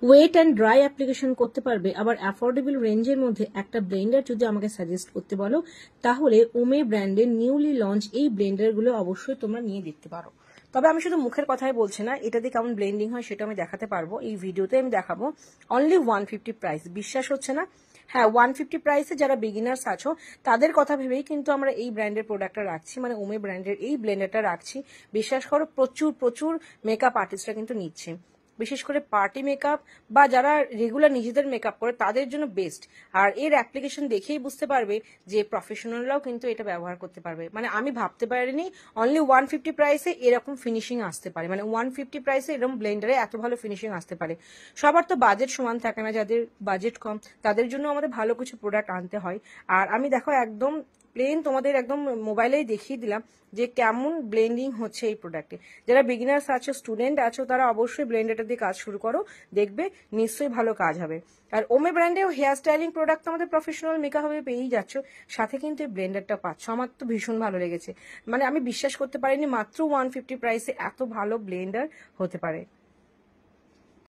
Wait and dry application করতে পারবে, আবার অ্যাফোর্ডেবল রেঞ্জের মধ্যে একটা ব্লেন্ডার যদি আমাকে সাজেস্ট করতে বলো, তাহলে ওমে ব্র্যান্ডের নিউলি লঞ্চ এই ব্লেন্ডারগুলো অবশ্যই তোমরা নিয়ে দেখতে পারো। তবে আমি শুধু মুখের কথাই বলছি না, এটা দিয়ে কেমন ব্লেন্ডিং হয় সেটা আমি দেখাতে পারবো, এই ভিডিওতে আমি দেখাবো। অনলি 150 প্রাইস, বিশ্বাস হচ্ছে না? হ্যাঁ, 150 প্রাইসে যারা বিগিনার্স আছো তাদের কথা ভেবেই কিন্তু আমরা এই ব্র্যান্ডের প্রোডাক্টটা রাখছি, মানে ওমে ব্র্যান্ডের এই ব্লেন্ডারটা রাখছি। বিশ্বাস করো, প্রচুর প্রচুর মেকআপ আর্টিস্টরা কিন্তু নিচ্ছে, বিশেষ করে পার্টি মেকআপ বা যারা রেগুলার নিজেদের মেকআপ করে তাদের জন্য বেস্ট। আর এর অ্যাপ্লিকেশন দেখেই বুঝতে পারবে যে প্রফেশনালরাও কিন্তু এটা ব্যবহার করতে পারবে। মানে আমি ভাবতে পারিনি অনলি 150 প্রাইসে এরকম ফিনিশিং আসতে পারে, মানে 150 প্রাইসে এরকম ব্লেন্ডারে এত ভালো ফিনিশিং আসতে পারে। সবার তো বাজেট সমান থাকে না, যাদের বাজেট কম তাদের জন্য আমাদের ভালো কিছু প্রোডাক্ট আনতে হয়। আর আমি দেখো একদম প্লেন তোমাদের একদম মোবাইলেই দেখিয়ে দিলাম যে কেমন ব্লেন্ডিং হচ্ছে এই প্রোডাক্টে। যারা বিগিনার্স আছো, স্টুডেন্ট আছো, তারা অবশ্যই ব্লেন্ডারটা দিয়ে কাজ শুরু করো, দেখবে নিশ্চয়ই ভালো কাজ হবে। আর ওমে ব্র্যান্ডেও হেয়ার স্টাইলিং প্রোডাক্ট আমাদের প্রফেশনাল মেকআপে পেয়েই যাচ্ছ, সাথে কিন্তু এই ব্লেন্ডারটা পাচ্ছ। আমার তো ভীষণ ভালো লেগেছে, মানে আমি বিশ্বাস করতে পারিনি মাত্র 150 প্রাইসে এত ভালো ব্লেন্ডার হতে পারে।